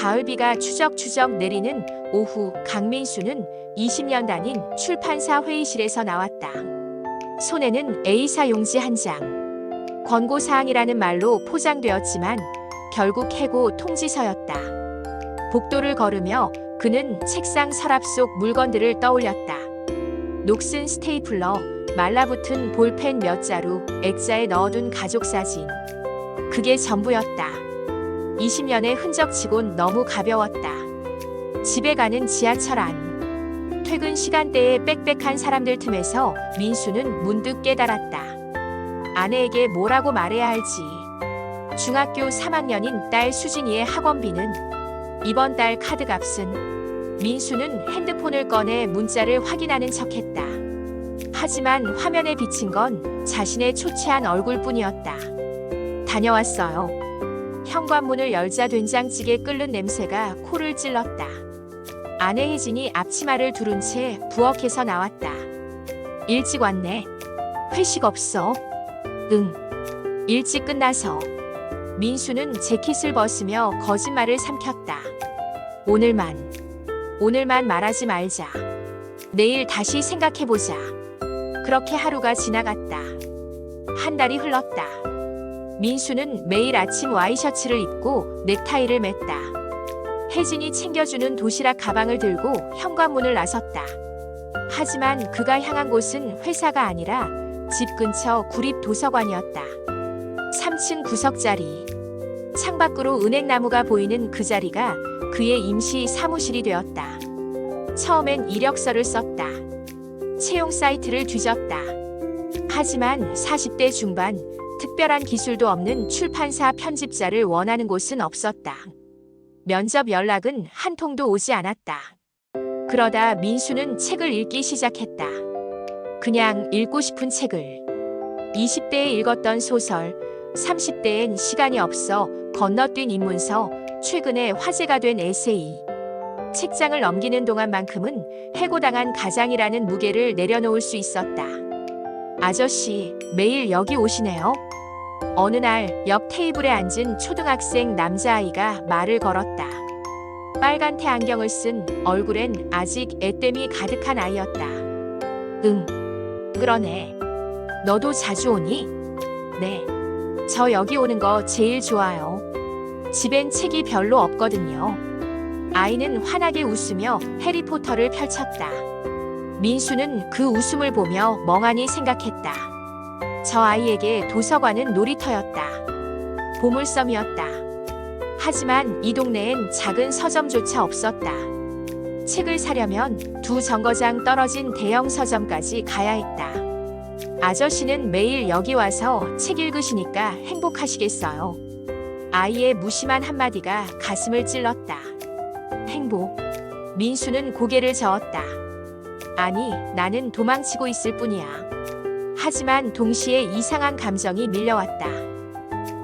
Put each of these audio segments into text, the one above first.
가을비가 추적추적 내리는 오후, 강민수는 20년 다닌 출판사 회의실에서 나왔다. 손에는 A사 용지 한 장. 권고사항이라는 말로 포장되었지만 결국 해고 통지서였다. 복도를 걸으며 그는 책상 서랍 속 물건들을 떠올렸다. 녹슨 스테이플러, 말라붙은 볼펜 몇 자루, 액자에 넣어둔 가족사진. 그게 전부였다. 20년의 흔적치곤 너무 가벼웠다. 집에 가는 지하철 안. 퇴근 시간대에 빽빽한 사람들 틈에서 민수는 문득 깨달았다. 아내에게 뭐라고 말해야 할지. 중학교 3학년인 딸 수진이의 학원비는, 이번 달 카드값은. 민수는 핸드폰을 꺼내 문자를 확인하는 척했다. 하지만 화면에 비친 건 자신의 초췌한 얼굴뿐이었다. 다녀왔어요. 현관문을 열자 된장찌개 끓는 냄새가 코를 찔렀다. 아내 혜진이 앞치마를 두른 채 부엌에서 나왔다. 일찍 왔네. 회식 없어? 응. 일찍 끝나서. 민수는 재킷을 벗으며 거짓말을 삼켰다. 오늘만 말하지 말자. 내일 다시 생각해보자. 그렇게 하루가 지나갔다. 한 달이 흘렀다. 민수는 매일 아침 와이셔츠를 입고 넥타이를 맸다. 혜진이 챙겨주는 도시락 가방을 들고 현관문을 나섰다. 하지만 그가 향한 곳은 회사가 아니라 집 근처 구립 도서관이었다. 3층 구석자리. 창밖으로 은행나무가 보이는 그 자리가 그의 임시 사무실이 되었다. 처음엔 이력서를 썼다. 채용 사이트를 뒤졌다. 하지만 40대 중반, 특별한 기술도 없는 출판사 편집자를 원하는 곳은 없었다. 면접 연락은 한 통도 오지 않았다. 그러다 민수는 책을 읽기 시작했다. 그냥 읽고 싶은 책을. 20대에 읽었던 소설, 30대엔 시간이 없어 건너뛴 입문서, 최근에 화제가 된 에세이. 책장을 넘기는 동안만큼은 해고당한 가장이라는 무게를 내려놓을 수 있었다. 아저씨, 매일 여기 오시네요. 어느 날 옆 테이블에 앉은 초등학생 남자아이가 말을 걸었다. 빨간 태안경을 쓴 얼굴엔 아직 애땜이 가득한 아이였다. 응, 그러네. 너도 자주 오니? 네. 저 여기 오는 거 제일 좋아요. 집엔 책이 별로 없거든요. 아이는 환하게 웃으며 해리포터를 펼쳤다. 민수는 그 웃음을 보며 멍하니 생각했다. 저 아이에게 도서관은 놀이터였다. 보물섬이었다. 하지만 이 동네엔 작은 서점조차 없었다. 책을 사려면 2 정거장 떨어진 대형 서점까지 가야 했다. 아저씨는 매일 여기 와서 책 읽으시니까 행복하시겠어요. 아이의 무심한 한마디가 가슴을 찔렀다. 행복. 민수는 고개를 저었다. 아니, 나는 도망치고 있을 뿐이야. 하지만 동시에 이상한 감정이 밀려왔다.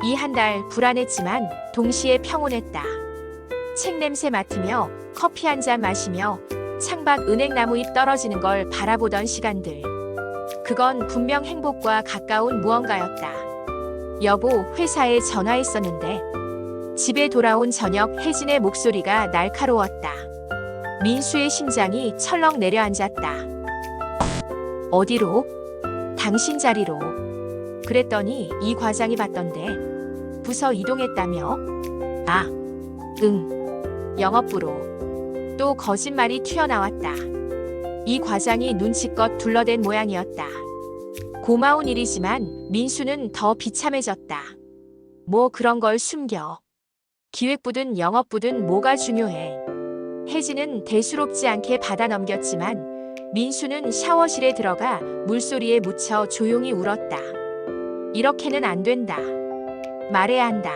이 한 달 불안했지만 동시에 평온했다. 책 냄새 맡으며 커피 한 잔 마시며 창밖 은행나무 잎 떨어지는 걸 바라보던 시간들. 그건 분명 행복과 가까운 무언가였다. 여보, 회사에 전화했었는데. 집에 돌아온 저녁 혜진의 목소리가 날카로웠다. 민수의 심장이 철렁 내려앉았다. 어디로? 당신 자리로. 그랬더니 이 과장이 봤던데. 부서 이동했다며? 아, 응. 영업부로. 또 거짓말이 튀어나왔다. 이 과장이 눈치껏 둘러댄 모양이었다. 고마운 일이지만 민수는 더 비참해졌다. 뭐 그런 걸 숨겨. 기획부든 영업부든 뭐가 중요해. 혜진은 대수롭지 않게 받아 넘겼지만 민수는 샤워실에 들어가 물소리에 묻혀 조용히 울었다. 이렇게는 안 된다. 말해야 한다.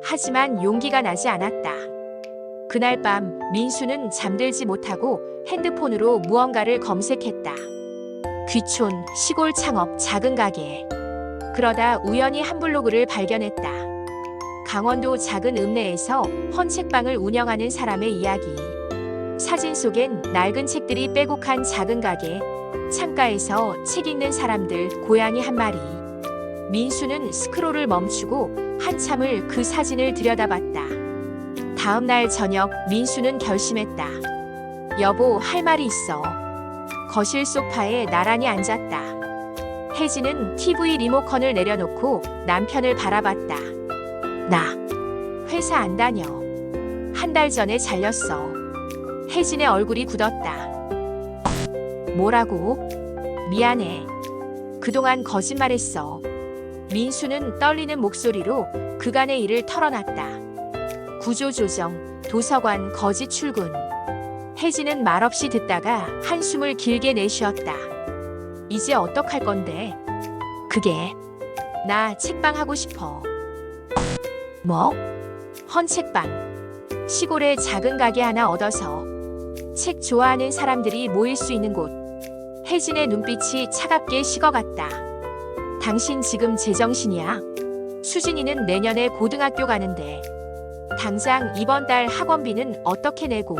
하지만 용기가 나지 않았다. 그날 밤 민수는 잠들지 못하고 핸드폰으로 무언가를 검색했다. 귀촌, 시골 창업, 작은 가게. 그러다 우연히 한 블로그를 발견했다. 강원도 작은 읍내에서 헌책방을 운영하는 사람의 이야기. 사진 속엔 낡은 책들이 빼곡한 작은 가게, 창가에서 책 읽는 사람들, 고양이 한 마리. 민수는 스크롤을 멈추고 한참을 그 사진을 들여다봤다. 다음 날 저녁 민수는 결심했다. 여보, 할 말이 있어. 거실 소파에 나란히 앉았다. 혜진은 TV 리모컨을 내려놓고 남편을 바라봤다. 나 회사 안 다녀. 한 달 전에 잘렸어. 혜진의 얼굴이 굳었다. 뭐라고? 미안해. 그동안 거짓말했어. 민수는 떨리는 목소리로 그간의 일을 털어놨다. 구조조정, 도서관 거짓 출근. 혜진은 말없이 듣다가 한숨을 길게 내쉬었다. 이제 어떡할 건데? 그게 나 책방 하고 싶어. 뭐? 헌책방. 시골에 작은 가게 하나 얻어서 책 좋아하는 사람들이 모일 수 있는 곳. 혜진의 눈빛이 차갑게 식어갔다. 당신 지금 제정신이야? 수진이는 내년에 고등학교 가는데 당장 이번 달 학원비는 어떻게 내고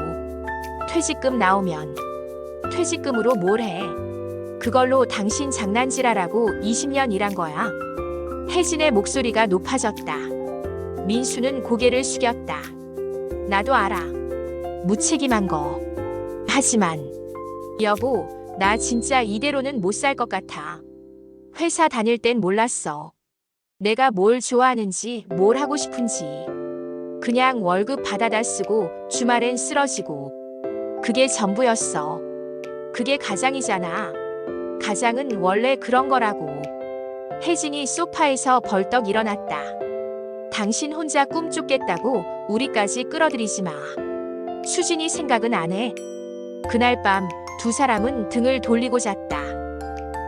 퇴직금 나오면 퇴직금으로 뭘 해? 그걸로 당신 장난질하라고 20년 일한 거야. 혜진의 목소리가 높아졌다. 민수는 고개를 숙였다. 나도 알아. 무책임한 거. 하지만 여보, 나 진짜 이대로는 못 살 것 같아. 회사 다닐 땐 몰랐어. 내가 뭘 좋아하는지, 뭘 하고 싶은지. 그냥 월급 받아다 쓰고 주말엔 쓰러지고. 그게 전부였어. 그게 가장이잖아. 가장은 원래 그런 거라고. 혜진이 소파에서 벌떡 일어났다. 당신 혼자 꿈 쫓겠다고 우리까지 끌어들이지 마. 수진이 생각은 안 해. 그날 밤 두 사람은 등을 돌리고 잤다.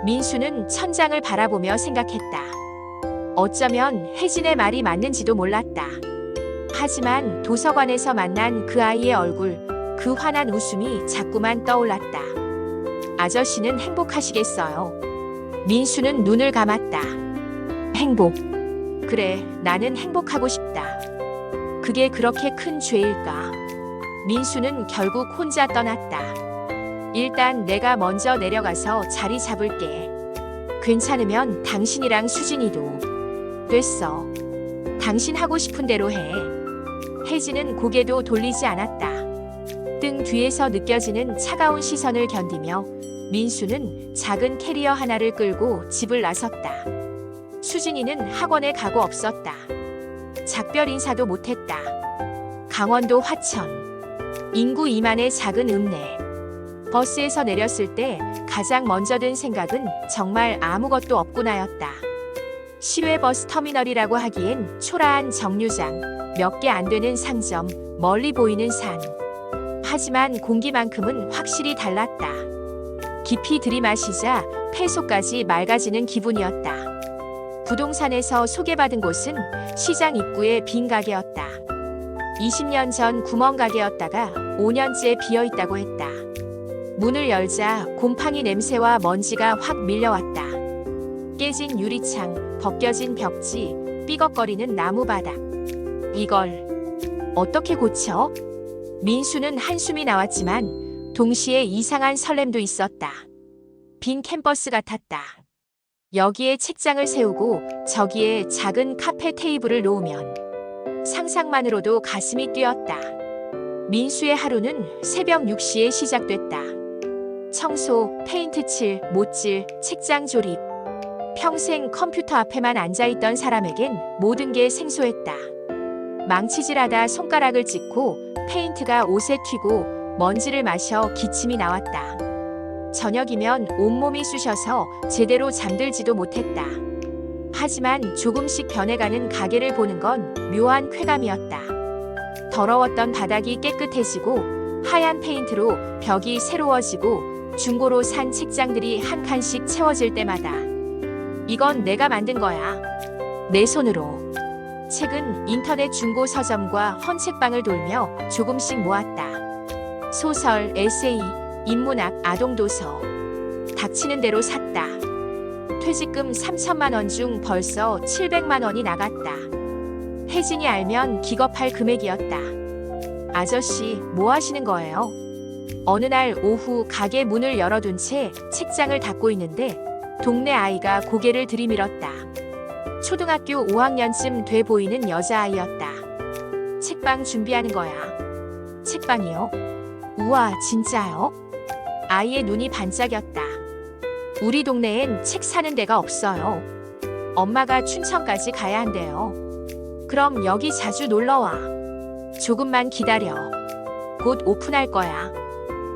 민수는 천장을 바라보며 생각했다. 어쩌면 혜진의 말이 맞는지도 몰랐다. 하지만 도서관에서 만난 그 아이의 얼굴, 그 환한 웃음이 자꾸만 떠올랐다. 아저씨는 행복하시겠어요. 민수는 눈을 감았다. 행복. 그래, 나는 행복하고 싶다. 그게 그렇게 큰 죄일까? 민수는 결국 혼자 떠났다. 일단 내가 먼저 내려가서 자리 잡을게. 괜찮으면 당신이랑 수진이도. 됐어. 당신 하고 싶은 대로 해. 혜진은 고개도 돌리지 않았다. 등 뒤에서 느껴지는 차가운 시선을 견디며 민수는 작은 캐리어 하나를 끌고 집을 나섰다. 수진이는 학원에 가고 없었다. 작별 인사도 못했다. 강원도 화천. 인구 2만의 작은 읍내. 버스에서 내렸을 때 가장 먼저 든 생각은 정말 아무것도 없구나였다. 시외버스 터미널이라고 하기엔 초라한 정류장, 몇 개 안 되는 상점, 멀리 보이는 산. 하지만 공기만큼은 확실히 달랐다. 깊이 들이마시자 폐속까지 맑아지는 기분이었다. 부동산에서 소개받은 곳은 시장 입구의 빈 가게였다. 20년 전 구멍가게였다가 5년째 비어있다고 했다. 문을 열자 곰팡이 냄새와 먼지가 확 밀려왔다. 깨진 유리창, 벗겨진 벽지, 삐걱거리는 나무바닥. 이걸 어떻게 고쳐? 민수는 한숨이 나왔지만 동시에 이상한 설렘도 있었다. 빈 캠퍼스 같았다. 여기에 책장을 세우고 저기에 작은 카페 테이블을 놓으면 상상만으로도 가슴이 뛰었다. 민수의 하루는 새벽 6시에 시작됐다. 청소, 페인트 칠, 못질, 책장 조립. 평생 컴퓨터 앞에만 앉아있던 사람에겐 모든 게 생소했다. 망치질하다 손가락을 찢고 페인트가 옷에 튀고 먼지를 마셔 기침이 나왔다. 저녁이면 온몸이 쑤셔서 제대로 잠들지도 못했다. 하지만 조금씩 변해가는 가게를 보는 건 묘한 쾌감이었다. 더러웠던 바닥이 깨끗해지고 하얀 페인트로 벽이 새로워지고 중고로 산 책장들이 한 칸씩 채워질 때마다 이건 내가 만든 거야. 내 손으로. 책은 인터넷 중고 서점과 헌책방을 돌며 조금씩 모았다. 소설, 에세이, 인문학, 아동도서. 닥치는 대로 샀다. 퇴직금 3천만 원 중 벌써 700만 원이 나갔다. 혜진이 알면 기겁할 금액이었다. 아저씨, 뭐 하시는 거예요? 어느 날 오후 가게 문을 열어둔 채 책장을 닦고 있는데 동네 아이가 고개를 들이밀었다. 초등학교 5학년쯤 돼 보이는 여자아이였다. 책방 준비하는 거야. 책방이요? 우와, 진짜요? 아이의 눈이 반짝였다. 우리 동네엔 책 사는 데가 없어요. 엄마가 춘천까지 가야 한대요. 그럼 여기 자주 놀러와. 조금만 기다려. 곧 오픈할 거야.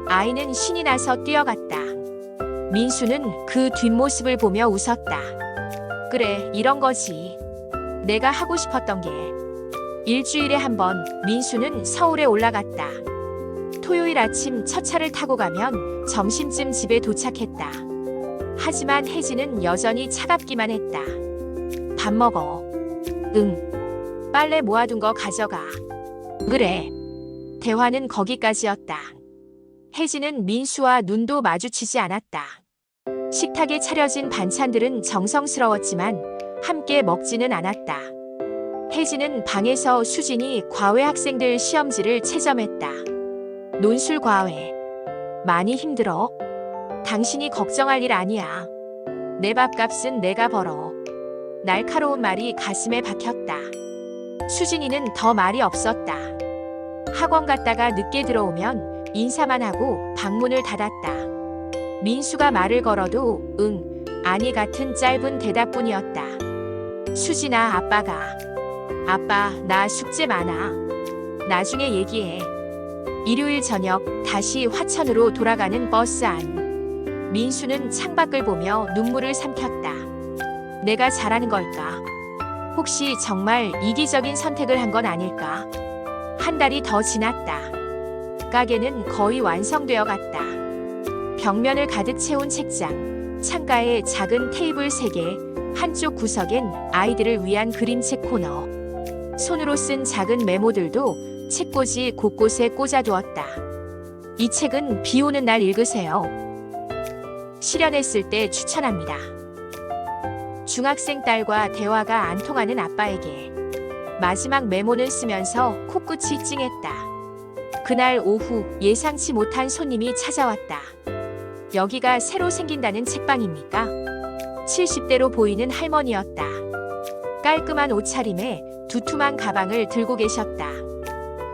아이는 신이 나서 뛰어갔다. 민수는 그 뒷모습을 보며 웃었다. 그래, 이런 거지. 내가 하고 싶었던 게. 일주일에 한 번 민수는 서울에 올라갔다. 토요일 아침 첫 차를 타고 가면 점심쯤 집에 도착했다. 하지만 혜진은 여전히 차갑기만 했다. 밥 먹어. 응. 빨래 모아둔 거 가져가. 그래. 대화는 거기까지였다. 혜진은 민수와 눈도 마주치지 않았다. 식탁에 차려진 반찬들은 정성스러웠지만 함께 먹지는 않았다. 혜진은 방에서 수진이 과외 학생들 시험지를 채점했다. 논술 과외. 많이 힘들어? 당신이 걱정할 일 아니야. 내 밥값은 내가 벌어. 날카로운 말이 가슴에 박혔다. 수진이는 더 말이 없었다. 학원 갔다가 늦게 들어오면 인사만 하고 방문을 닫았다. 민수가 말을 걸어도 응, 아니 같은 짧은 대답뿐이었다. 수진아, 아빠, 나 숙제 많아. 나중에 얘기해. 일요일 저녁 다시 화천으로 돌아가는 버스 안. 민수는 창밖을 보며 눈물을 삼켰다. 내가 잘하는 걸까? 혹시 정말 이기적인 선택을 한 건 아닐까? 한 달이 더 지났다. 가게는 거의 완성되어 갔다. 벽면을 가득 채운 책장, 창가에 작은 테이블 3개, 한쪽 구석엔 아이들을 위한 그림책 코너. 손으로 쓴 작은 메모들도 책꽂이 곳곳에 꽂아두었다. 이 책은 비 오는 날 읽으세요. 실연했을 때 추천합니다. 중학생 딸과 대화가 안 통하는 아빠에게 마지막 메모는 쓰면서 코끝이 찡했다. 그날 오후 예상치 못한 손님이 찾아왔다. 여기가 새로 생긴다는 책방입니까? 70대로 보이는 할머니였다. 깔끔한 옷차림에 두툼한 가방을 들고 계셨다.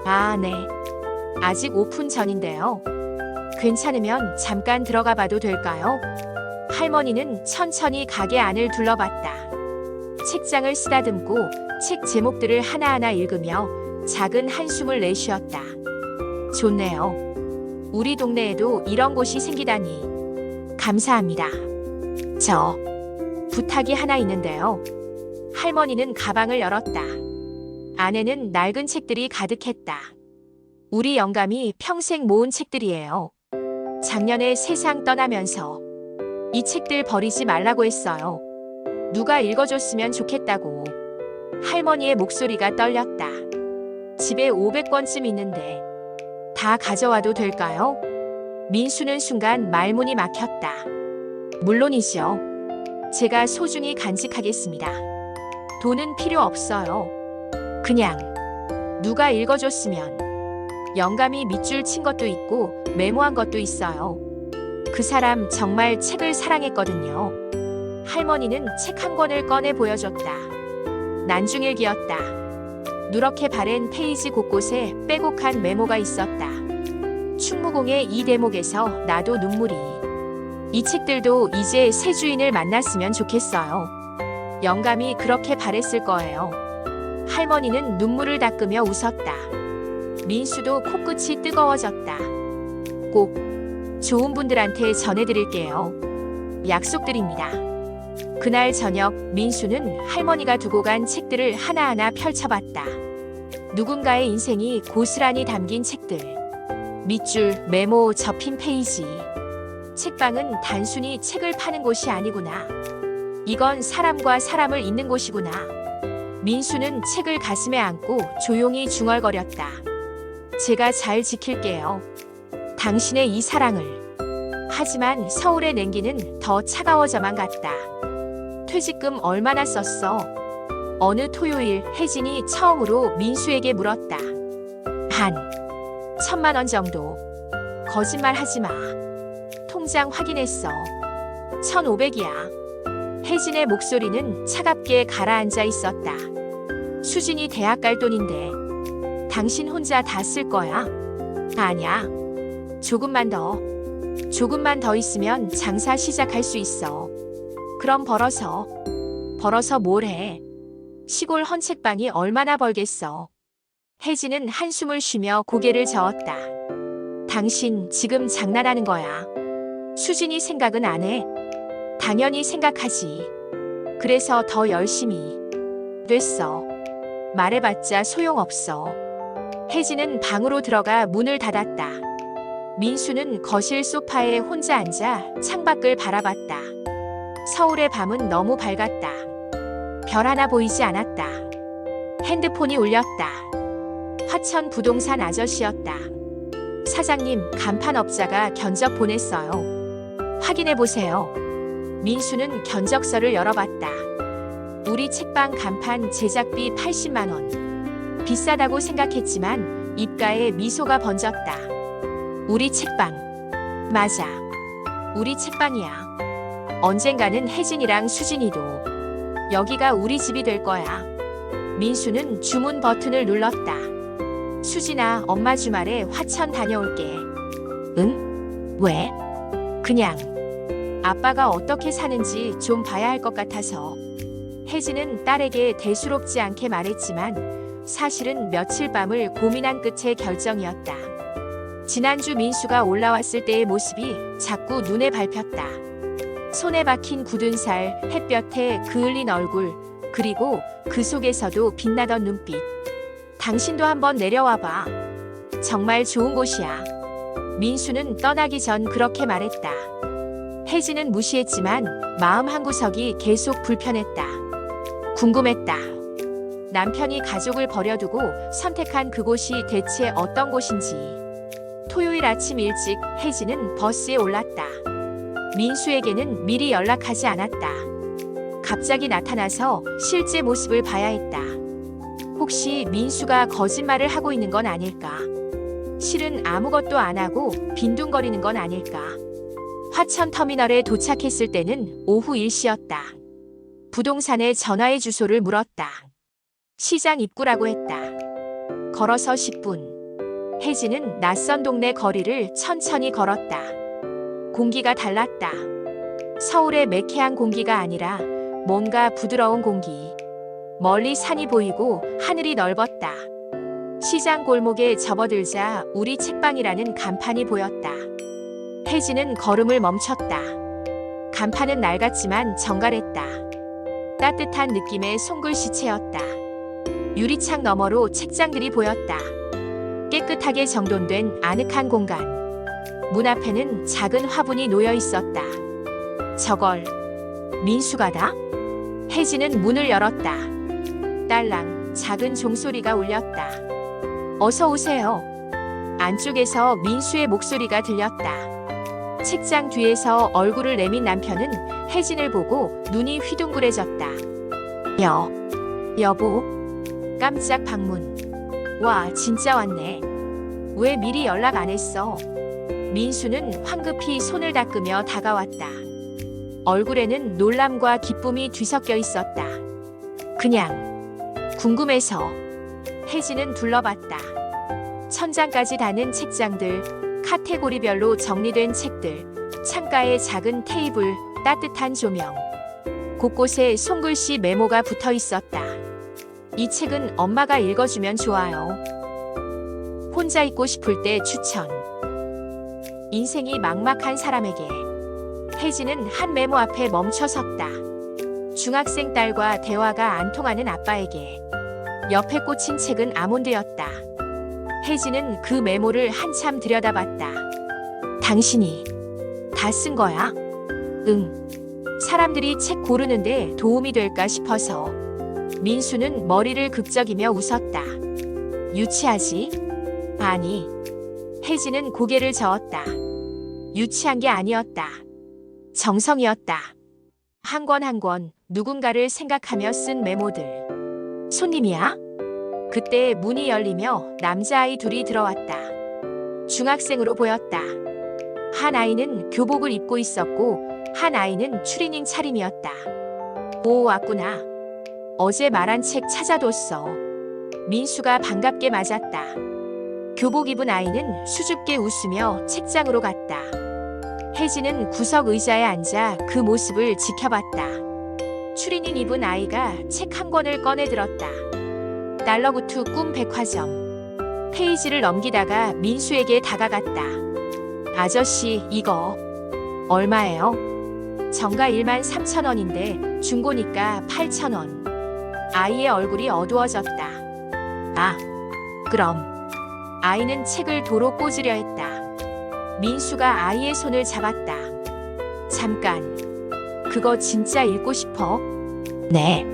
아, 네. 아직 오픈 전인데요. 괜찮으면 잠깐 들어가 봐도 될까요? 할머니는 천천히 가게 안을 둘러봤다. 책장을 쓰다듬고 책 제목들을 하나하나 읽으며 작은 한숨을 내쉬었다. 좋네요. 우리 동네에도 이런 곳이 생기다니. 감사합니다. 저 부탁이 하나 있는데요. 할머니는 가방을 열었다. 안에는 낡은 책들이 가득했다. 우리 영감이 평생 모은 책들이에요. 작년에 세상 떠나면서 이 책들 버리지 말라고 했어요. 누가 읽어줬으면 좋겠다고. 할머니의 목소리가 떨렸다. 집에 500권쯤 있는데 다 가져와도 될까요? 민수는 순간 말문이 막혔다. 물론이죠. 제가 소중히 간직하겠습니다. 돈은 필요 없어요. 그냥 누가 읽어줬으면. 영감이 밑줄 친 것도 있고 메모한 것도 있어요. 그 사람 정말 책을 사랑했거든요. 할머니는 책 한 권을 꺼내 보여줬다. 난중일기였다. 누렇게 바랜 페이지 곳곳에 빼곡한 메모가 있었다. 충무공의 이 대목에서 나도 눈물이. 이 책들도 이제 새 주인을 만났으면 좋겠어요. 영감이 그렇게 바랬을 거예요. 할머니는 눈물을 닦으며 웃었다. 민수도 코끝이 뜨거워졌다. 꼭 좋은 분들한테 전해드릴게요. 약속드립니다. 그날 저녁 민수는 할머니가 두고 간 책들을 하나하나 펼쳐봤다. 누군가의 인생이 고스란히 담긴 책들. 밑줄, 메모, 접힌 페이지. 책방은 단순히 책을 파는 곳이 아니구나. 이건 사람과 사람을 잇는 곳이구나. 민수는 책을 가슴에 안고 조용히 중얼거렸다. 제가 잘 지킬게요. 당신의 이 사랑을. 하지만 서울의 냉기는 더 차가워져만 갔다. 퇴직금 얼마나 썼어? 어느 토요일 혜진이 처음으로 민수에게 물었다. 한 1000만 원 정도. 거짓말 하지 마. 통장 확인했어. 1500이야. 혜진의 목소리는 차갑게 가라앉아 있었다. 수진이 대학 갈 돈인데 당신 혼자 다 쓸 거야? 아니야. 조금만 더 있으면 장사 시작할 수 있어. 그럼 벌어서 뭘 해? 시골 헌책방이 얼마나 벌겠어. 혜진은 한숨을 쉬며 고개를 저었다. 당신 지금 장난하는 거야. 수진이 생각은 안 해? 당연히 생각하지. 그래서 더 열심히. 됐어. 말해봤자 소용없어. 혜진은 방으로 들어가 문을 닫았다. 민수는 거실 소파에 혼자 앉아 창밖을 바라봤다. 서울의 밤은 너무 밝았다. 별 하나 보이지 않았다. 핸드폰이 울렸다. 화천 부동산 아저씨였다. 사장님, 간판업자가 견적 보냈어요. 확인해보세요. 민수는 견적서를 열어봤다. 우리 책방 간판 제작비 80만 원. 비싸다고 생각했지만 입가에 미소가 번졌다. 우리 책방. 맞아. 우리 책방이야. 언젠가는 혜진이랑 수진이도 여기가 우리 집이 될 거야. 민수는 주문 버튼을 눌렀다. 수진아, 엄마 주말에 화천 다녀올게. 응? 왜? 그냥 아빠가 어떻게 사는지 좀 봐야 할 것 같아서. 혜진은 딸에게 대수롭지 않게 말했지만 사실은 며칠 밤을 고민한 끝의 결정이었다. 지난주 민수가 올라왔을 때의 모습이 자꾸 눈에 밟혔다. 손에 박힌 굳은 살, 햇볕에 그을린 얼굴, 그리고 그 속에서도 빛나던 눈빛. 당신도 한번 내려와봐. 정말 좋은 곳이야. 민수는 떠나기 전 그렇게 말했다. 혜진은 무시했지만 마음 한구석이 계속 불편했다. 궁금했다. 남편이 가족을 버려두고 선택한 그곳이 대체 어떤 곳인지. 토요일 아침 일찍 혜진은 버스에 올랐다. 민수에게는 미리 연락하지 않았다. 갑자기 나타나서 실제 모습을 봐야 했다. 혹시 민수가 거짓말을 하고 있는 건 아닐까? 실은 아무것도 안 하고 빈둥거리는 건 아닐까? 화천터미널에 도착했을 때는 오후 1시였다. 부동산에 전화의 주소를 물었다. 시장 입구라고 했다. 걸어서 10분. 혜진은 낯선 동네 거리를 천천히 걸었다. 공기가 달랐다. 서울의 매캐한 공기가 아니라 뭔가 부드러운 공기. 멀리 산이 보이고 하늘이 넓었다. 시장 골목에 접어들자 우리 책방이라는 간판이 보였다. 혜진은 걸음을 멈췄다. 간판은 낡았지만 정갈했다. 따뜻한 느낌의 손글씨체였다. 유리창 너머로 책장들이 보였다. 깨끗하게 정돈된 아늑한 공간. 문 앞에는 작은 화분이 놓여 있었다. 저걸 민수가다? 혜진은 문을 열었다. 딸랑 작은 종소리가 울렸다. 어서 오세요. 안쪽에서 민수의 목소리가 들렸다. 책장 뒤에서 얼굴을 내민 남편은 혜진을 보고 눈이 휘둥그레졌다. 여보. 깜짝 방문. 와, 진짜 왔네. 왜 미리 연락 안 했어? 민수는 황급히 손을 닦으며 다가왔다. 얼굴에는 놀람과 기쁨이 뒤섞여 있었다. 그냥 궁금해서. 혜진은 둘러봤다. 천장까지 닿는 책장들, 카테고리별로 정리된 책들, 창가에 작은 테이블, 따뜻한 조명. 곳곳에 손글씨 메모가 붙어 있었다. 이 책은 엄마가 읽어주면 좋아요. 혼자 읽고 싶을 때 추천. 인생이 막막한 사람에게. 혜진은 한 메모 앞에 멈춰 섰다. 중학생 딸과 대화가 안 통하는 아빠에게. 옆에 꽂힌 책은 아몬드였다. 혜진은 그 메모를 한참 들여다봤다. 당신이 다 쓴 거야? 응. 사람들이 책 고르는데 도움이 될까 싶어서. 민수는 머리를 극적이며 웃었다. 유치하지? 아니. 혜진은 고개를 저었다. 유치한 게 아니었다. 정성이었다. 한 권 한 권 누군가를 생각하며 쓴 메모들. 손님이야? 그때 문이 열리며 남자아이 둘이 들어왔다. 중학생으로 보였다. 한 아이는 교복을 입고 있었고 한 아이는 추리닝 차림이었다. 오, 왔구나. 어제 말한 책 찾아뒀어. 민수가 반갑게 맞았다. 교복 입은 아이는 수줍게 웃으며 책장으로 갔다. 혜진은 구석 의자에 앉아 그 모습을 지켜봤다. 추리닝 입은 아이가 책 한 권을 꺼내 들었다. 달러구트 꿈 백화점. 페이지를 넘기다가 민수에게 다가갔다. 아저씨, 이거 얼마예요? 정가 13,000원인데 중고니까 8,000원. 아이의 얼굴이 어두워졌다. 아, 그럼. 아이는 책을 도로 꽂으려 했다. 민수가 아이의 손을 잡았다. 잠깐. 그거 진짜 읽고 싶어? 네.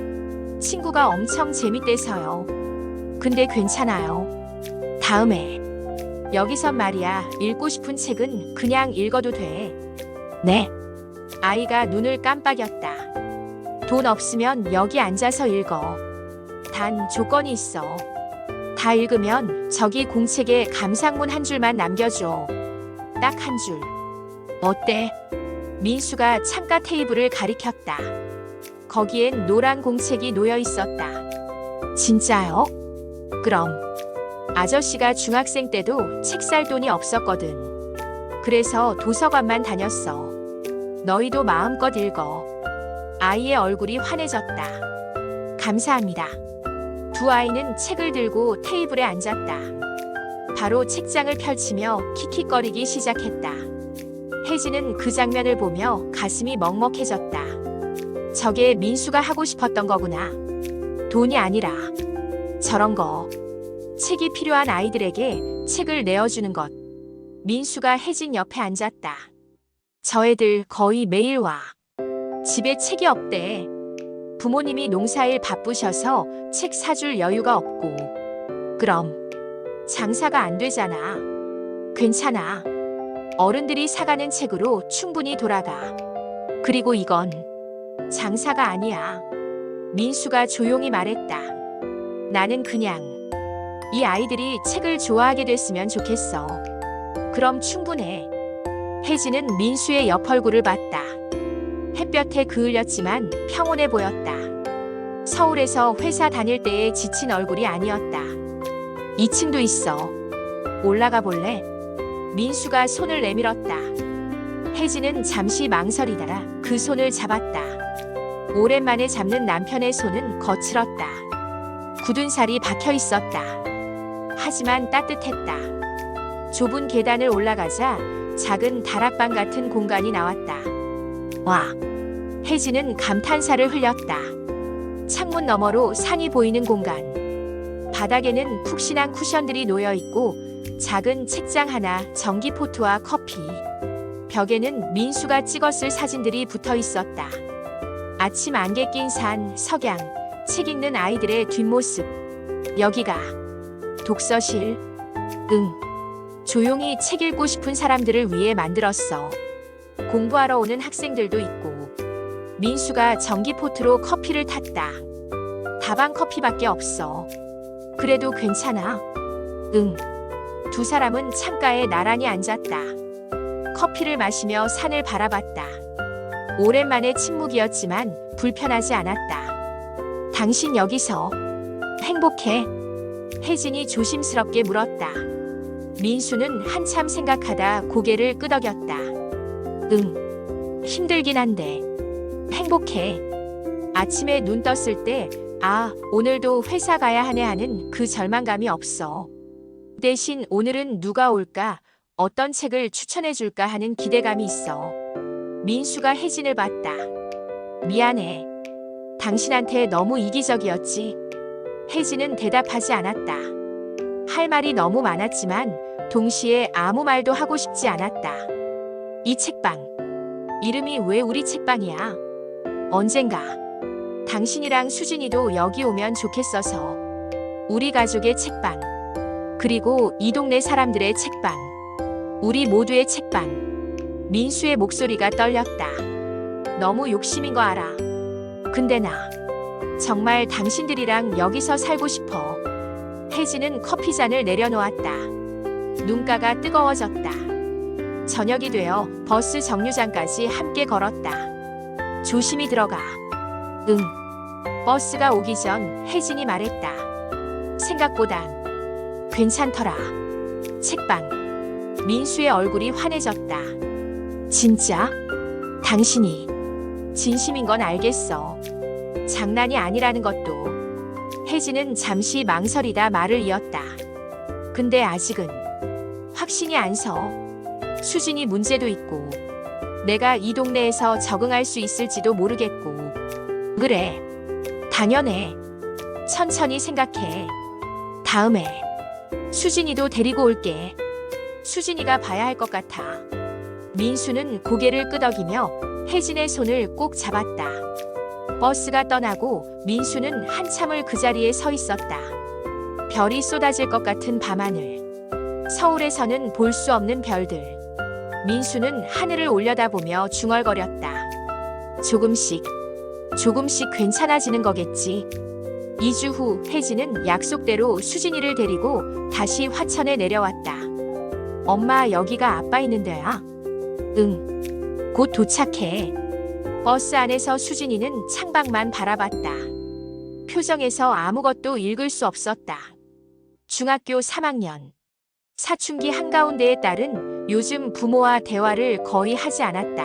친구가 엄청 재밌대서요. 근데 괜찮아요. 다음에. 여기선 말이야, 읽고 싶은 책은 그냥 읽어도 돼. 네. 아이가 눈을 깜빡였다. 돈 없으면 여기 앉아서 읽어. 단 조건이 있어. 다 읽으면 저기 공책에 감상문 한 줄만 남겨줘. 딱 한 줄. 어때? 민수가 창가 테이블을 가리켰다. 거기엔 노란 공책이 놓여 있었다. 진짜요? 그럼. 아저씨가 중학생 때도 책 살 돈이 없었거든. 그래서 도서관만 다녔어. 너희도 마음껏 읽어. 아이의 얼굴이 환해졌다. 감사합니다. 두 아이는 책을 들고 테이블에 앉았다. 바로 책장을 펼치며 킥킥거리기 시작했다. 혜진은 그 장면을 보며 가슴이 먹먹해졌다. 저게 민수가 하고 싶었던 거구나. 돈이 아니라 저런 거. 책이 필요한 아이들에게 책을 내어주는 것. 민수가 혜진 옆에 앉았다. 저 애들 거의 매일 와. 집에 책이 없대. 부모님이 농사일 바쁘셔서 책 사줄 여유가 없고. 그럼 장사가 안 되잖아. 괜찮아. 어른들이 사가는 책으로 충분히 돌아가. 그리고 이건 장사가 아니야. 민수가 조용히 말했다. 나는 그냥 이 아이들이 책을 좋아하게 됐으면 좋겠어. 그럼 충분해. 혜진은 민수의 옆 얼굴을 봤다. 햇볕에 그을렸지만 평온해 보였다. 서울에서 회사 다닐 때의 지친 얼굴이 아니었다. 2층도 있어. 올라가 볼래? 민수가 손을 내밀었다. 혜진은 잠시 망설이다가 그 손을 잡았다. 오랜만에 잡는 남편의 손은 거칠었다. 굳은 살이 박혀 있었다. 하지만 따뜻했다. 좁은 계단을 올라가자 작은 다락방 같은 공간이 나왔다. 와! 혜진은 감탄사를 흘렸다. 창문 너머로 산이 보이는 공간. 바닥에는 푹신한 쿠션들이 놓여 있고 작은 책장 하나, 전기포트와 커피. 벽에는 민수가 찍었을 사진들이 붙어 있었다. 아침 안개 낀 산, 석양, 책 읽는 아이들의 뒷모습. 여기가 독서실. 응. 조용히 책 읽고 싶은 사람들을 위해 만들었어. 공부하러 오는 학생들도 있고. 민수가 전기포트로 커피를 탔다. 다방 커피밖에 없어. 그래도 괜찮아. 응. 두 사람은 창가에 나란히 앉았다. 커피를 마시며 산을 바라봤다. 오랜만에 침묵이었지만 불편하지 않았다. 당신 여기서 행복해? 혜진이 조심스럽게 물었다. 민수는 한참 생각하다 고개를 끄덕였다. 응. 힘들긴 한데 행복해. 아침에 눈 떴을 때 아, 오늘도 회사 가야 하네 하는 그 절망감이 없어. 대신 오늘은 누가 올까, 어떤 책을 추천해 줄까 하는 기대감이 있어. 민수가 혜진을 봤다. 미안해. 당신한테 너무 이기적이었지. 혜진은 대답하지 않았다. 할 말이 너무 많았지만 동시에 아무 말도 하고 싶지 않았다. 이 책방. 이름이 왜 우리 책방이야? 언젠가 당신이랑 수진이도 여기 오면 좋겠어서. 우리 가족의 책방. 그리고 이 동네 사람들의 책방. 우리 모두의 책방. 민수의 목소리가 떨렸다. 너무 욕심인 거 알아. 근데 나 정말 당신들이랑 여기서 살고 싶어. 혜진은 커피잔을 내려놓았다. 눈가가 뜨거워졌다. 저녁이 되어 버스 정류장까지 함께 걸었다. 조심히 들어가. 응. 버스가 오기 전 혜진이 말했다. 생각보단 괜찮더라. 책방. 민수의 얼굴이 환해졌다. 진짜? 당신이 진심인 건 알겠어. 장난이 아니라는 것도. 혜진은 잠시 망설이다 말을 이었다. 근데 아직은 확신이 안 서. 수진이 문제도 있고 내가 이 동네에서 적응할 수 있을지도 모르겠고. 그래, 당연해. 천천히 생각해. 다음에 수진이도 데리고 올게. 수진이가 봐야 할 것 같아. 민수는 고개를 끄덕이며 혜진의 손을 꼭 잡았다. 버스가 떠나고 민수는 한참을 그 자리에 서 있었다. 별이 쏟아질 것 같은 밤하늘. 서울에서는 볼 수 없는 별들. 민수는 하늘을 올려다보며 중얼거렸다. 조금씩 괜찮아지는 거겠지. 2주 후 혜진은 약속대로 수진이를 데리고 다시 화천에 내려왔다. 엄마, 여기가 아빠 있는 데야? 응. 곧 도착해. 버스 안에서 수진이는 창밖만 바라봤다. 표정에서 아무것도 읽을 수 없었다. 중학교 3학년. 사춘기 한가운데의 딸은 요즘 부모와 대화를 거의 하지 않았다.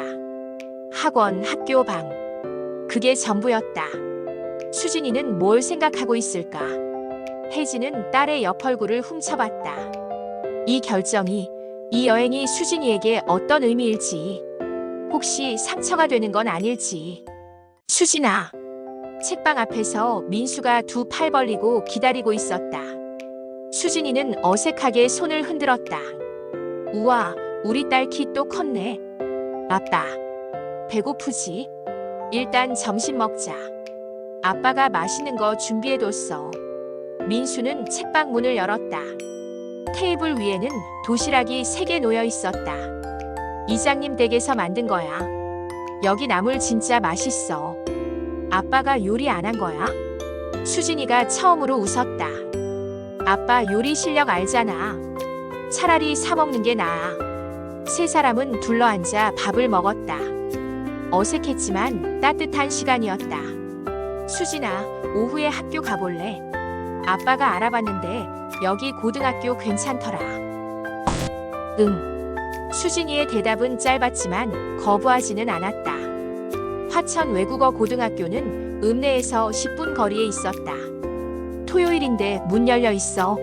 학원, 학교, 방. 그게 전부였다. 수진이는 뭘 생각하고 있을까? 혜진은 딸의 옆 얼굴을 훔쳐봤다. 이 결정이, 이 여행이 수진이에게 어떤 의미일지, 혹시 상처가 되는 건 아닐지. 수진아. 책방 앞에서 민수가 두 팔 벌리고 기다리고 있었다. 수진이는 어색하게 손을 흔들었다. 우와, 우리 딸 키 또 컸네. 아빠, 배고프지? 일단 점심 먹자. 아빠가 맛있는 거 준비해뒀어. 민수는 책방 문을 열었다. 테이블 위에는 도시락이 3개 놓여 있었다. 이장님 댁에서 만든 거야. 여기 나물 진짜 맛있어. 아빠가 요리 안 한 거야? 수진이가 처음으로 웃었다. 아빠 요리 실력 알잖아. 차라리 사 먹는 게 나아. 세 사람은 둘러앉아 밥을 먹었다. 어색했지만 따뜻한 시간이었다. 수진아, 오후에 학교 가볼래? 아빠가 알아봤는데 여기 고등학교 괜찮더라. 응. 수진이의 대답은 짧았지만 거부하지는 않았다. 화천 외국어 고등학교는 읍내에서 10분 거리에 있었다. 토요일인데 문 열려 있어.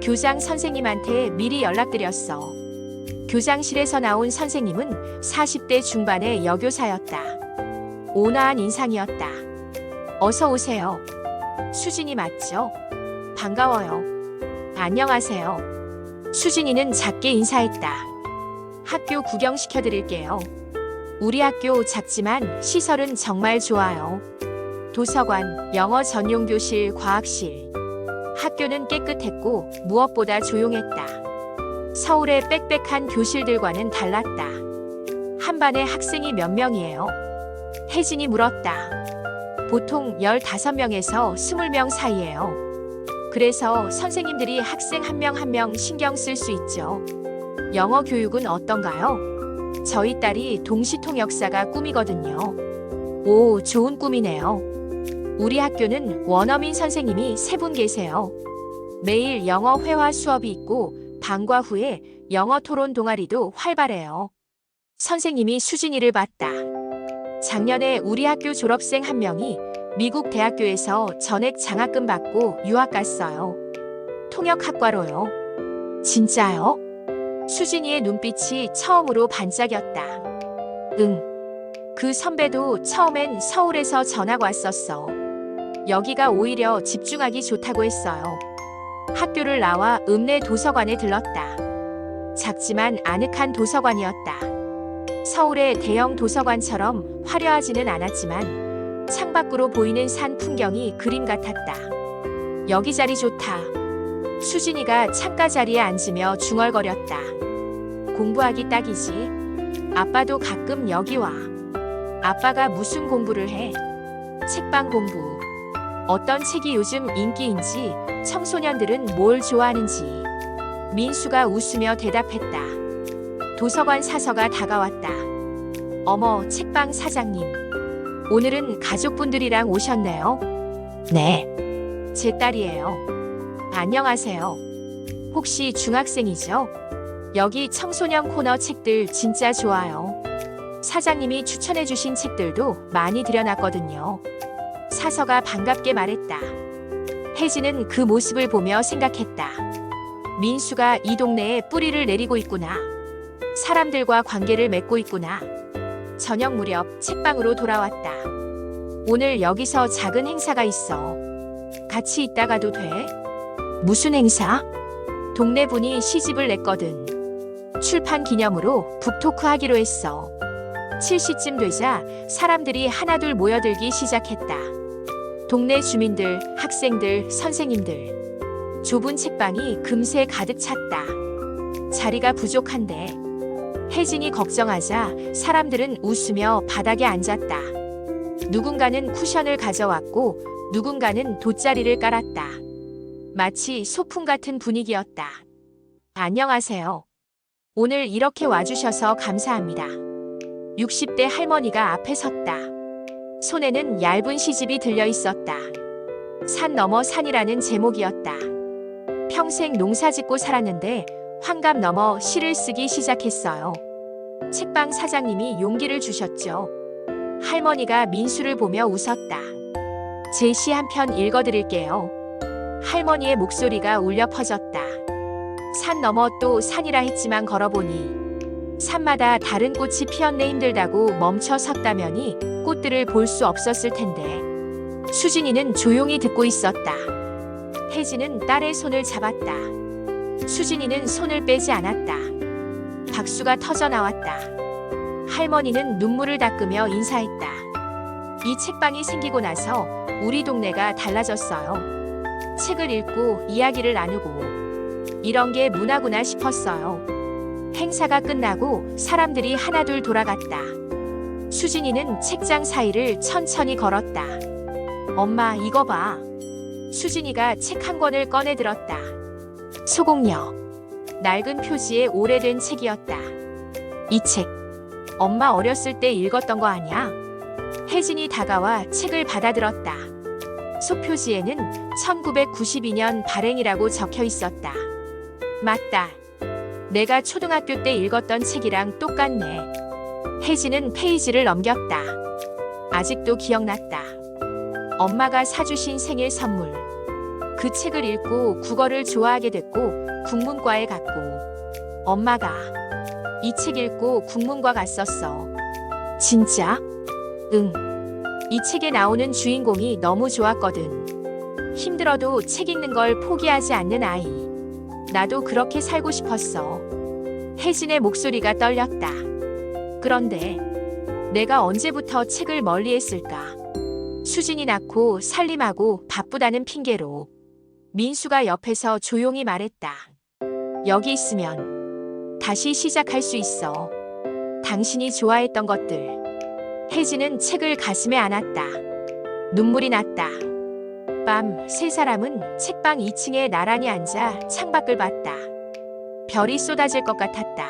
교장 선생님한테 미리 연락드렸어. 교장실에서 나온 선생님은 40대 중반의 여교사였다. 온화한 인상이었다. 어서 오세요. 수진이 맞죠? 반가워요. 안녕하세요. 수진이는 작게 인사했다. 학교 구경시켜드릴게요. 우리 학교 작지만 시설은 정말 좋아요. 도서관, 영어 전용 교실, 과학실. 학교는 깨끗했고 무엇보다 조용했다. 서울의 빽빽한 교실들과는 달랐다. 한 반에 학생이 몇 명이에요? 혜진이 물었다. 보통 15명에서 20명 사이예요. 그래서 선생님들이 학생 한 명 한 명 신경 쓸 수 있죠. 영어 교육은 어떤가요? 저희 딸이 동시통역사가 꿈이거든요. 오, 좋은 꿈이네요. 우리 학교는 원어민 선생님이 3분 계세요. 매일 영어 회화 수업이 있고 방과 후에 영어 토론 동아리도 활발해요. 선생님이 수진이를 봤다. 작년에 우리 학교 졸업생 한 명이 미국 대학교에서 전액 장학금 받고 유학 갔어요. 통역학과로요. 진짜요? 수진이의 눈빛이 처음으로 반짝였다. 응. 그 선배도 처음엔 서울에서 전학 왔었어. 여기가 오히려 집중하기 좋다고 했어요. 학교를 나와 읍내 도서관에 들렀다. 작지만 아늑한 도서관이었다. 서울의 대형 도서관처럼 화려하지는 않았지만 창밖으로 보이는 산 풍경이 그림 같았다. 여기 자리 좋다. 수진이가 창가 자리에 앉으며 중얼거렸다. 공부하기 딱이지. 아빠도 가끔 여기 와. 아빠가 무슨 공부를 해? 책방 공부. 어떤 책이 요즘 인기인지, 청소년들은 뭘 좋아하는지. 민수가 웃으며 대답했다. 도서관 사서가 다가왔다. 어머, 책방 사장님. 오늘은 가족분들이랑 오셨네요. 네. 제 딸이에요. 안녕하세요. 혹시 중학생이죠? 여기 청소년 코너 책들 진짜 좋아요. 사장님이 추천해주신 책들도 많이 들여놨거든요. 사서가 반갑게 말했다. 혜진은 그 모습을 보며 생각했다. 민수가 이 동네에 뿌리를 내리고 있구나. 사람들과 관계를 맺고 있구나. 저녁 무렵 책방으로 돌아왔다. 오늘 여기서 작은 행사가 있어. 같이 있다가도 돼? 무슨 행사? 동네 분이 시집을 냈거든. 출판 기념으로 북토크 하기로 했어. 7시쯤 되자 사람들이 하나둘 모여들기 시작했다. 동네 주민들, 학생들, 선생님들. 좁은 책방이 금세 가득 찼다. 자리가 부족한데. 혜진이 걱정하자 사람들은 웃으며 바닥에 앉았다. 누군가는 쿠션을 가져왔고 누군가는 돗자리를 깔았다. 마치 소풍 같은 분위기였다. 안녕하세요. 오늘 이렇게 와주셔서 감사합니다. 60대 할머니가 앞에 섰다. 손에는 얇은 시집이 들려 있었다. 산 넘어 산이라는 제목이었다. 평생 농사짓고 살았는데 환갑 넘어 시를 쓰기 시작했어요. 책방 사장님이 용기를 주셨죠. 할머니가 민수를 보며 웃었다. 제 시 한 편 읽어드릴게요. 할머니의 목소리가 울려 퍼졌다. 산 넘어 또 산이라 했지만 걸어보니 산마다 다른 꽃이 피었네. 힘들다고 멈춰 섰다면이 꽃들을 볼 수 없었을 텐데. 수진이는 조용히 듣고 있었다. 혜진은 딸의 손을 잡았다. 수진이는 손을 빼지 않았다. 박수가 터져 나왔다. 할머니는 눈물을 닦으며 인사했다. 이 책방이 생기고 나서 우리 동네가 달라졌어요. 책을 읽고 이야기를 나누고 이런 게 문화구나 싶었어요. 행사가 끝나고 사람들이 하나둘 돌아갔다. 수진이는 책장 사이를 천천히 걸었다. 엄마, 이거 봐. 수진이가 책 한 권을 꺼내 들었다. 소공녀. 낡은 표지의 오래된 책이었다. 이 책, 엄마 어렸을 때 읽었던 거 아냐? 혜진이 다가와 책을 받아들었다. 속표지에는 1992년 발행이라고 적혀 있었다. 맞다. 내가 초등학교 때 읽었던 책이랑 똑같네. 혜진은 페이지를 넘겼다. 아직도 기억났다. 엄마가 사주신 생일 선물. 그 책을 읽고 국어를 좋아하게 됐고 국문과에 갔고 엄마가 이 책 읽고 국문과 갔었어. 진짜? 응. 이 책에 나오는 주인공이 너무 좋았거든. 힘들어도 책 읽는 걸 포기하지 않는 아이. 나도 그렇게 살고 싶었어. 혜진의 목소리가 떨렸다. 그런데 내가 언제부터 책을 멀리했을까? 수진이 낳고 살림하고 바쁘다는 핑계로. 민수가 옆에서 조용히 말했다. 여기 있으면 다시 시작할 수 있어. 당신이 좋아했던 것들. 혜진은 책을 가슴에 안았다. 눈물이 났다. 밤 세 사람은 책방 2층에 나란히 앉아 창밖을 봤다. 별이 쏟아질 것 같았다.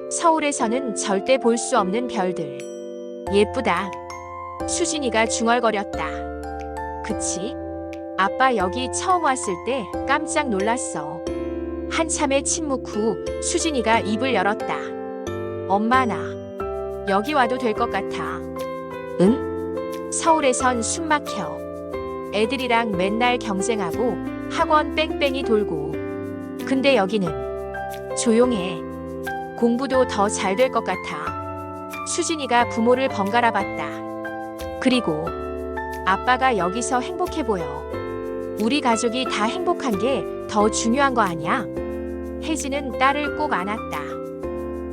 서울에서는 절대 볼 수 없는 별들. 예쁘다. 수진이가 중얼거렸다. 그치? 아빠 여기 처음 왔을 때 깜짝 놀랐어. 한참의 침묵 후 수진이가 입을 열었다. 엄마, 나 여기 와도 될 것 같아. 응? 서울에선 숨 막혀. 애들이랑 맨날 경쟁하고 학원 뺑뺑이 돌고. 근데 여기는 조용해. 공부도 더 잘 될 것 같아. 수진이가 부모를 번갈아 봤다. 그리고 아빠가 여기서 행복해 보여. 우리 가족이 다 행복한 게 더 중요한 거 아니야? 혜진은 딸을 꼭 안았다.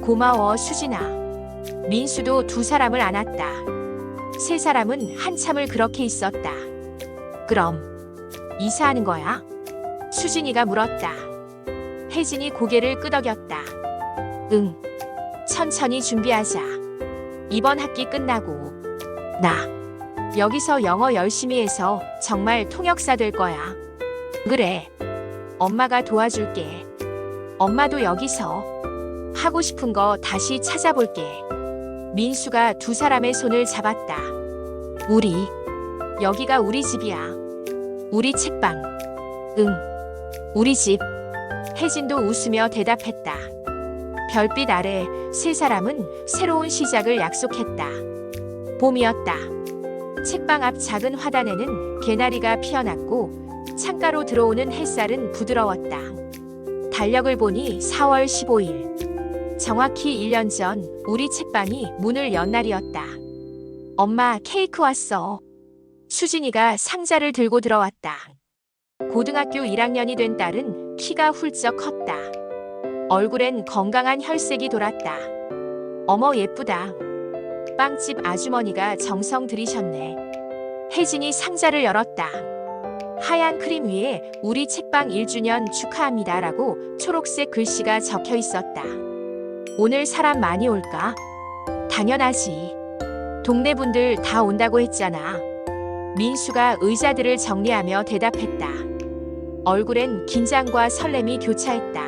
고마워, 수진아. 민수도 두 사람을 안았다. 세 사람은 한참을 그렇게 있었다. 그럼 이사하는 거야? 수진이가 물었다. 혜진이 고개를 끄덕였다. 응. 천천히 준비하자. 이번 학기 끝나고 나 여기서 영어 열심히 해서 정말 통역사 될 거야. 그래. 엄마가 도와줄게. 엄마도 여기서 하고 싶은 거 다시 찾아볼게. 민수가 두 사람의 손을 잡았다. 여기가 우리 집이야. 우리 책방. 응. 우리 집. 혜진도 웃으며 대답했다. 별빛 아래 세 사람은 새로운 시작을 약속했다. 봄이었다. 책방 앞 작은 화단에는 개나리가 피어났고 창가로 들어오는 햇살은 부드러웠다. 달력을 보니 4월 15일. 정확히 1년 전 우리 책방이 문을 연 날이었다. 엄마, 케이크 왔어. 수진이가 상자를 들고 들어왔다. 고등학교 1학년이 된 딸은 키가 훌쩍 컸다. 얼굴엔 건강한 혈색이 돌았다. 어머, 예쁘다. 빵집 아주머니가 정성 들이셨네. 혜진이 상자를 열었다. 하얀 크림 위에 우리 책방 1주년 축하합니다라고 초록색 글씨가 적혀 있었다. 오늘 사람 많이 올까? 당연하지. 동네 분들 다 온다고 했잖아. 민수가 의자들을 정리하며 대답했다. 얼굴엔 긴장과 설렘이 교차했다.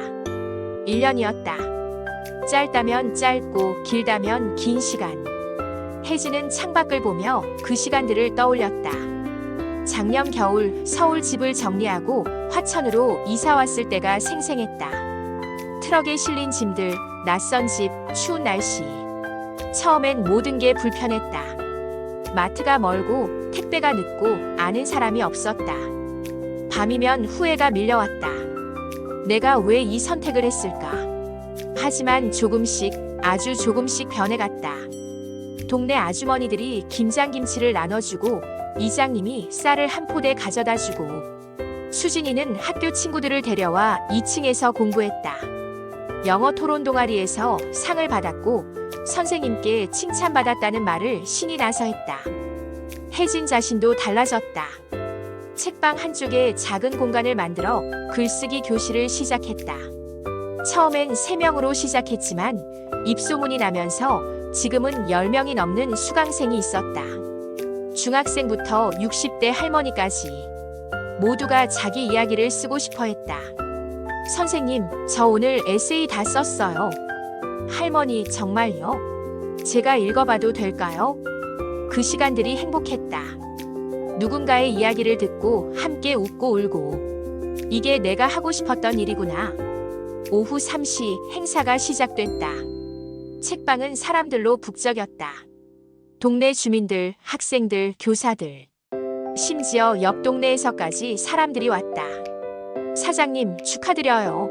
1년이었다. 짧다면 짧고 길다면 긴 시간. 혜진은 창밖을 보며 그 시간들을 떠올렸다. 작년 겨울 서울 집을 정리하고 화천으로 이사 왔을 때가 생생했다. 트럭에 실린 짐들, 낯선 집, 추운 날씨. 처음엔 모든 게 불편했다. 마트가 멀고 택배가 늦고 아는 사람이 없었다. 밤이면 후회가 밀려왔다. 내가 왜 이 선택을 했을까? 하지만 조금씩, 아주 조금씩 변해갔다. 동네 아주머니들이 김장김치를 나눠주고 이장님이 쌀을 한 포대 가져다주고 수진이는 학교 친구들을 데려와 2층에서 공부했다. 영어 토론 동아리에서 상을 받았고 선생님께 칭찬받았다는 말을 신이 나서 했다. 혜진 자신도 달라졌다. 책방 한쪽에 작은 공간을 만들어 글쓰기 교실을 시작했다. 처음엔 3명으로 시작했지만 입소문이 나면서 지금은 10명이 넘는 수강생이 있었다. 중학생부터 60대 할머니까지 모두가 자기 이야기를 쓰고 싶어 했다. 선생님, 저 오늘 에세이 다 썼어요. 할머니, 정말요? 제가 읽어봐도 될까요? 그 시간들이 행복했다. 누군가의 이야기를 듣고 함께 웃고 울고. 이게 내가 하고 싶었던 일이구나. 오후 3시 행사가 시작됐다. 책방은 사람들로 북적였다. 동네 주민들, 학생들, 교사들. 심지어 옆 동네에서까지 사람들이 왔다. 사장님, 축하드려요.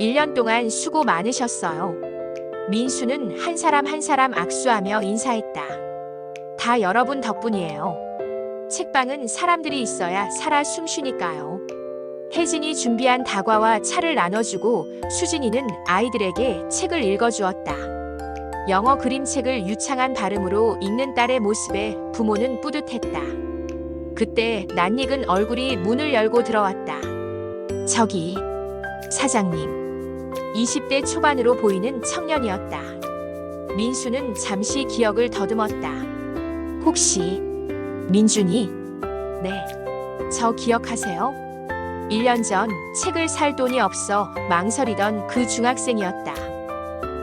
1년 동안 수고 많으셨어요. 민수는 한 사람 한 사람 악수하며 인사했다. 다 여러분 덕분이에요. 책방은 사람들이 있어야 살아 숨쉬니까요. 혜진이 준비한 다과와 차를 나눠주고 수진이는 아이들에게 책을 읽어주었다. 영어 그림책을 유창한 발음으로 읽는 딸의 모습에 부모는 뿌듯했다. 그때 낯익은 얼굴이 문을 열고 들어왔다. 저기, 사장님. 20대 초반으로 보이는 청년이었다. 민수는 잠시 기억을 더듬었다. 혹시 민준이? 네. 저 기억하세요? 1년 전 책을 살 돈이 없어 망설이던 그 중학생이었다.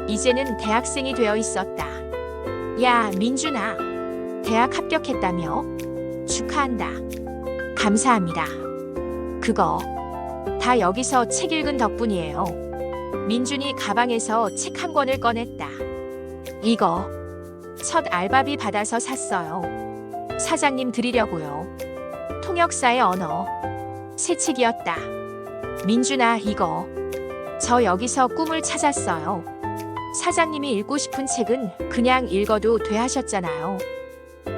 이제는 대학생이 되어 있었다. 야, 민준아. 대학 합격했다며? 축하한다. 감사합니다. 그거 다 여기서 책 읽은 덕분이에요. 민준이 가방에서 책 한 권을 꺼냈다. 이거 첫 알바비 받아서 샀어요. 사장님 드리려고요. 통역사의 언어. 새 책이었다. 민준아, 이거. 저 여기서 꿈을 찾았어요. 사장님이 읽고 싶은 책은 그냥 읽어도 돼 하셨잖아요.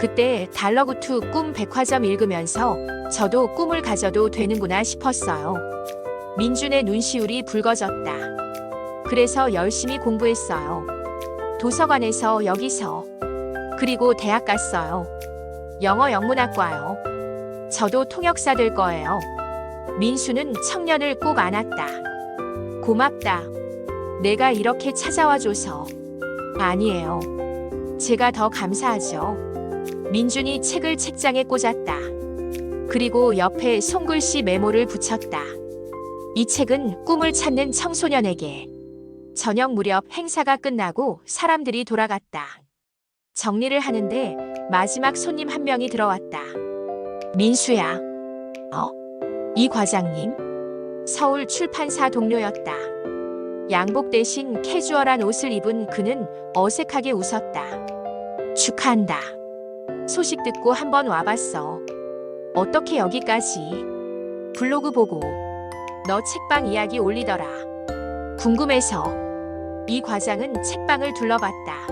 그때 달러구투 꿈 백화점 읽으면서 저도 꿈을 가져도 되는구나 싶었어요. 민준의 눈시울이 붉어졌다. 그래서 열심히 공부했어요. 도서관에서 여기서. 그리고 대학 갔어요. 영어 영문학과요. 저도 통역사 될 거예요. 민수는 청년을 꼭 안았다. 고맙다. 내가 이렇게 찾아와줘서. 아니에요. 제가 더 감사하죠. 민준이 책을 책장에 꽂았다. 그리고 옆에 손글씨 메모를 붙였다. 이 책은 꿈을 찾는 청소년에게. 저녁 무렵 행사가 끝나고 사람들이 돌아갔다. 정리를 하는데 마지막 손님 한 명이 들어왔다. 민수야. 이 과장님? 서울 출판사 동료였다. 양복 대신 캐주얼한 옷을 입은 그는 어색하게 웃었다. 축하한다. 소식 듣고 한번 와봤어. 어떻게 여기까지? 블로그 보고 너 책방 이야기 올리더라. 궁금해서. 이 과장은 책방을 둘러봤다.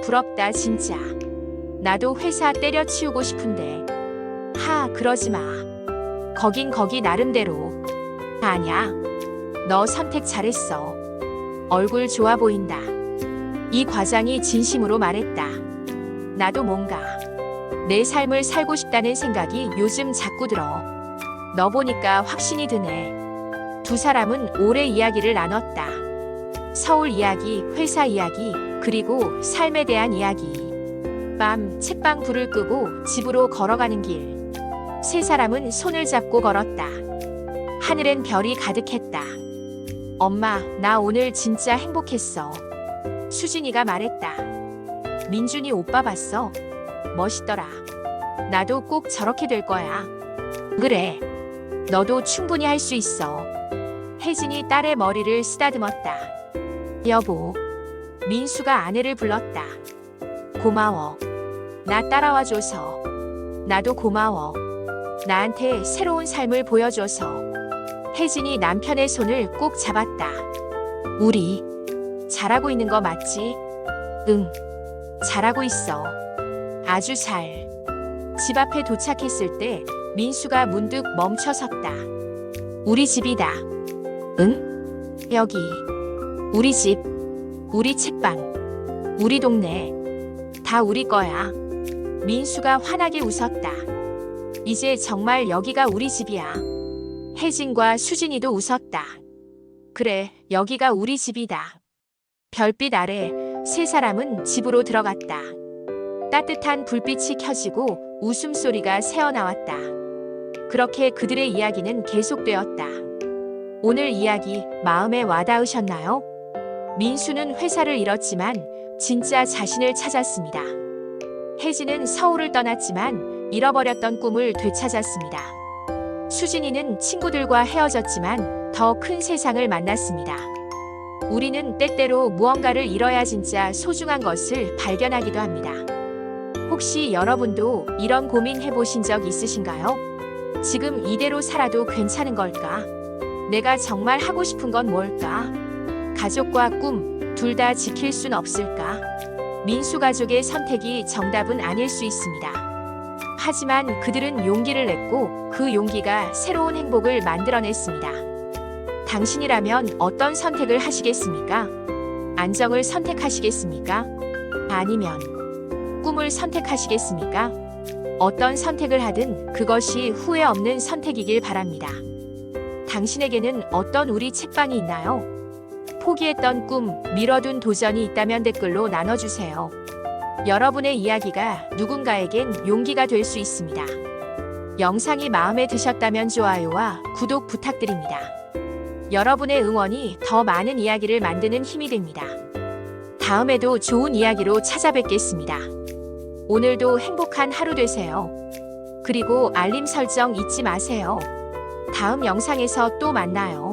부럽다 진짜. 나도 회사 때려치우고 싶은데. 하, 그러지 마. 거긴 거기 나름대로. 아냐. 너 선택 잘했어. 얼굴 좋아 보인다. 이 과장이 진심으로 말했다. 나도 뭔가 내 삶을 살고 싶다는 생각이 요즘 자꾸 들어. 너 보니까 확신이 드네. 두 사람은 오래 이야기를 나눴다. 서울 이야기, 회사 이야기, 그리고 삶에 대한 이야기. 밤 책방 불을 끄고 집으로 걸어가는 길. 세 사람은 손을 잡고 걸었다. 하늘엔 별이 가득했다. 엄마, 나 오늘 진짜 행복했어. 수진이가 말했다. 민준이 오빠 봤어? 멋있더라. 나도 꼭 저렇게 될 거야. 그래. 너도 충분히 할 수 있어. 혜진이 딸의 머리를 쓰다듬었다. 여보. 민수가 아내를 불렀다. 고마워. 나 따라와줘서. 나도 고마워. 나한테 새로운 삶을 보여줘서. 혜진이 남편의 손을 꼭 잡았다. 우리 잘하고 있는 거 맞지? 응. 잘하고 있어. 아주 잘. 집 앞에 도착했을 때 민수가 문득 멈춰섰다. 우리 집이다. 응? 여기. 우리 집. 우리 책방. 우리 동네. 다 우리 거야. 민수가 환하게 웃었다. 이제 정말 여기가 우리 집이야. 혜진과 수진이도 웃었다. 그래, 여기가 우리 집이다. 별빛 아래 세 사람은 집으로 들어갔다. 따뜻한 불빛이 켜지고 웃음소리가 새어나왔다. 그렇게 그들의 이야기는 계속되었다. 오늘 이야기 마음에 와닿으셨나요? 민수는 회사를 잃었지만 진짜 자신을 찾았습니다. 혜진은 서울을 떠났지만 잃어버렸던 꿈을 되찾았습니다. 수진이는 친구들과 헤어졌지만 더 큰 세상을 만났습니다. 우리는 때때로 무언가를 잃어야 진짜 소중한 것을 발견하기도 합니다. 혹시 여러분도 이런 고민 해보신 적 있으신가요? 지금 이대로 살아도 괜찮은 걸까? 내가 정말 하고 싶은 건 뭘까? 가족과 꿈, 둘 다 지킬 순 없을까? 민수 가족의 선택이 정답은 아닐 수 있습니다. 하지만 그들은 용기를 냈고 그 용기가 새로운 행복을 만들어냈습니다. 당신이라면 어떤 선택을 하시겠습니까? 안정을 선택하시겠습니까? 아니면 꿈을 선택하시겠습니까? 어떤 선택을 하든 그것이 후회 없는 선택이길 바랍니다. 당신에게는 어떤 우리 책방이 있나요? 포기했던 꿈, 미뤄둔 도전이 있다면 댓글로 나눠주세요. 여러분의 이야기가 누군가에겐 용기가 될 수 있습니다. 영상이 마음에 드셨다면 좋아요와 구독 부탁드립니다. 여러분의 응원이 더 많은 이야기를 만드는 힘이 됩니다. 다음에도 좋은 이야기로 찾아뵙겠습니다. 오늘도 행복한 하루 되세요. 그리고 알림 설정 잊지 마세요. 다음 영상에서 또 만나요.